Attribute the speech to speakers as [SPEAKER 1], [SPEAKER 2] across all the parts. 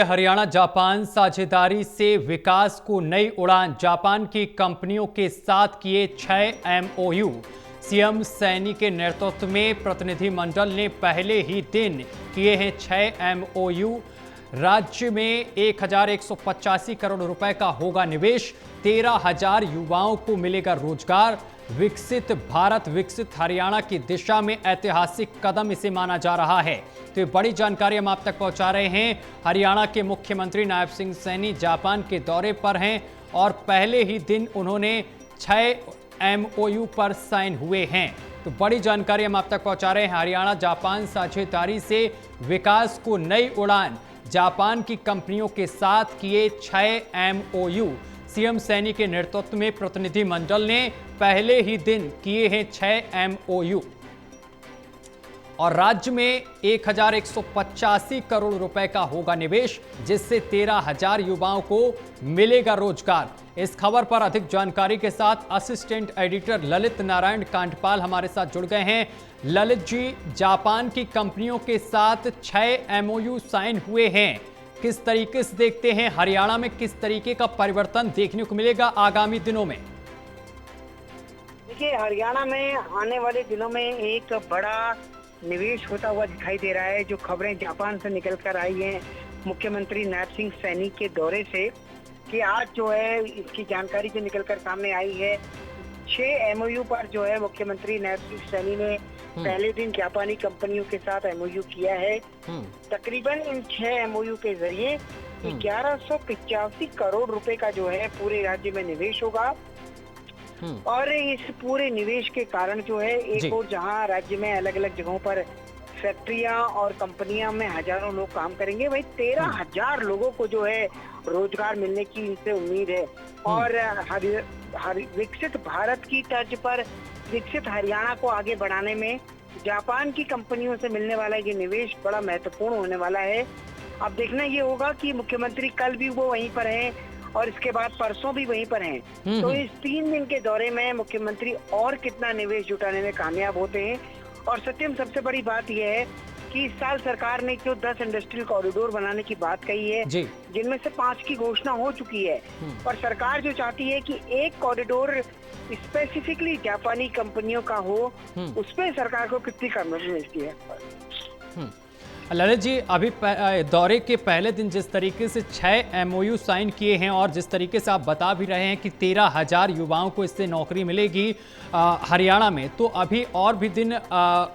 [SPEAKER 1] Haryana Japan साझेदारी से विकास को नई उड़ान। जापान की कंपनियों के साथ किए 6 एमओयू। सीएम सैनी के नेतृत्व में प्रतिनिधिमंडल ने पहले ही दिन किए हैं 6 एमओयू। राज्य में 1185 करोड़ रुपए का होगा निवेश। 13,000 युवाओं को मिलेगा रोजगार। विकसित भारत विकसित हरियाणा की दिशा में ऐतिहासिक कदम इसे माना जा रहा है। तो ये बड़ी जानकारी हम आप तक पहुंचा रहे हैं। हरियाणा के मुख्यमंत्री नायब सिंह सैनी जापान के दौरे पर हैं और पहले ही दिन उन्होंने 6 एमओयू पर साइन हुए हैं। तो बड़ी जानकारी हम आप तक पहुंचा रहे हैं। हरियाणा जापान साझेदारी से विकास को नई उड़ान। जापान की कंपनियों के साथ किए 6 एमओयू। सीएम सैनी के नेतृत्व में प्रतिनिधिमंडल ने पहले ही दिन किए हैं 6 एमओयू और राज्य में 1185 करोड़ रुपए का होगा निवेश, जिससे 13,000 युवाओं को मिलेगा रोजगार। इस खबर पर अधिक जानकारी के साथ असिस्टेंट एडिटर ललित नारायण कांडपाल हमारे साथ जुड़ गए हैं। ललित जी, जापान की कंपनियों के साथ 6 एमओयू साइन हुए हैं, किस तरीके से देखते हैं? हरियाणा में किस तरीके का परिवर्तन देखने को मिलेगा आगामी दिनों में?
[SPEAKER 2] देखिए, हरियाणा में आने वाले दिनों में एक बड़ा निवेश होता हुआ दिखाई दे रहा है। जो खबरें जापान से निकल कर आई हैं मुख्यमंत्री नायब सिंह सैनी के दौरे से, कि आज जो है इसकी जानकारी जो निकल कर सामने आई है, 6 एमओयू पर जो है मुख्यमंत्री नायब सिंह सैनी ने पहले दिन जापानी कंपनियों के साथ एमओयू किया है। तकरीबन इन 6 एमओयू के जरिए 1185 करोड़ रुपए का जो है पूरे राज्य में निवेश होगा। और इस पूरे निवेश के कारण जो है एक और जहां राज्य में अलग अलग जगहों पर फैक्ट्रियां और कंपनियां में हजारों लोग काम करेंगे, वही 13,000 लोगों को जो है रोजगार मिलने की इनसे उम्मीद है। और विकसित भारत की तर्ज पर विकसित हरियाणा को आगे बढ़ाने में जापान की कंपनियों से मिलने वाला ये निवेश बड़ा महत्वपूर्ण होने वाला है। अब देखना ये होगा कि मुख्यमंत्री कल भी वो वहीं पर हैं और इसके बाद परसों भी वहीं पर हैं। तो इस 3 दिन के दौरे में मुख्यमंत्री और कितना निवेश जुटाने में कामयाब होते हैं। और सत्यम, सबसे बड़ी बात यह है कि इस साल सरकार ने जो 10 इंडस्ट्रियल कॉरिडोर बनाने की बात कही है, जिनमें से 5 की घोषणा हो चुकी है। और सरकार जो चाहती है कि एक कॉरिडोर स्पेसिफिकली जापानी कंपनियों का हो, उस पर सरकार को कितनी कामयाबी मिलती है।
[SPEAKER 1] ललित जी, अभी दौरे के पहले दिन जिस तरीके से 6 एमओयू साइन किए हैं और जिस तरीके से आप बता भी रहे हैं कि 13,000 युवाओं को इससे नौकरी मिलेगी हरियाणा में, तो अभी और भी दिन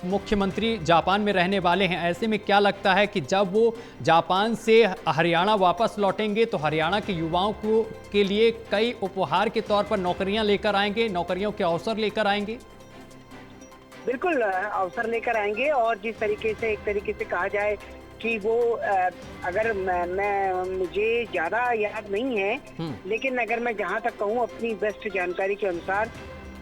[SPEAKER 1] मुख्यमंत्री जापान में रहने वाले हैं। ऐसे में क्या लगता है कि जब वो जापान से हरियाणा वापस लौटेंगे तो हरियाणा के युवाओं को के लिए कई उपहार के तौर पर नौकरियां लेकर आएंगे, नौकरियों के अवसर लेकर आएंगे?
[SPEAKER 2] बिल्कुल अवसर लेकर आएंगे। और जिस तरीके से एक तरीके से कहा जाए कि वो अगर मुझे ज्यादा याद नहीं है, लेकिन अगर मैं जहां तक कहूं अपनी बेस्ट जानकारी के अनुसार,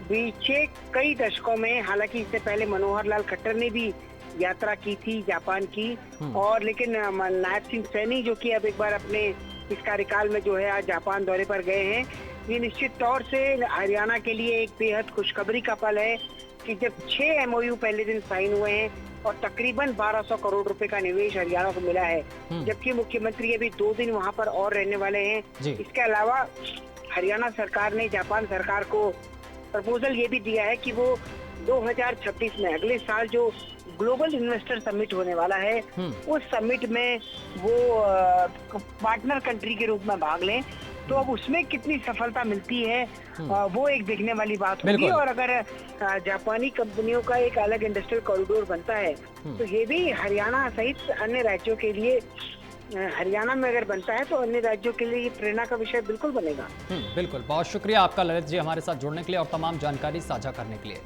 [SPEAKER 2] बीते कई दशकों में, हालांकि इससे पहले मनोहर लाल खट्टर ने भी यात्रा की थी जापान की, और लेकिन नायब सिंह सैनी जो कि अब एक बार अपने इस कार्यकाल में जो है आज जापान दौरे पर गए हैं, ये निश्चित तौर से हरियाणा के लिए एक बेहद खुशखबरी का पल है कि जब 6 एमओयू पहले दिन साइन हुए हैं और तकरीबन 1200 करोड़ रुपए का निवेश हरियाणा को मिला है, जबकि मुख्यमंत्री अभी 2 दिन वहां पर और रहने वाले हैं। इसके अलावा हरियाणा सरकार ने जापान सरकार को प्रपोजल ये भी दिया है कि वो 2026 में, अगले साल जो ग्लोबल इन्वेस्टर समिट होने वाला है, उस समिट में वो पार्टनर कंट्री के रूप में भाग लें। तो अब उसमें कितनी सफलता मिलती है वो एक देखने वाली बात होगी। और अगर जापानी कंपनियों का एक अलग इंडस्ट्रियल कॉरिडोर बनता है, तो ये भी हरियाणा सहित अन्य राज्यों के लिए, हरियाणा में अगर बनता है तो अन्य राज्यों के लिए प्रेरणा का विषय बिल्कुल बनेगा।
[SPEAKER 1] बिल्कुल, बहुत शुक्रिया आपका ललित जी हमारे साथ जुड़ने के लिए और तमाम जानकारी साझा करने के लिए।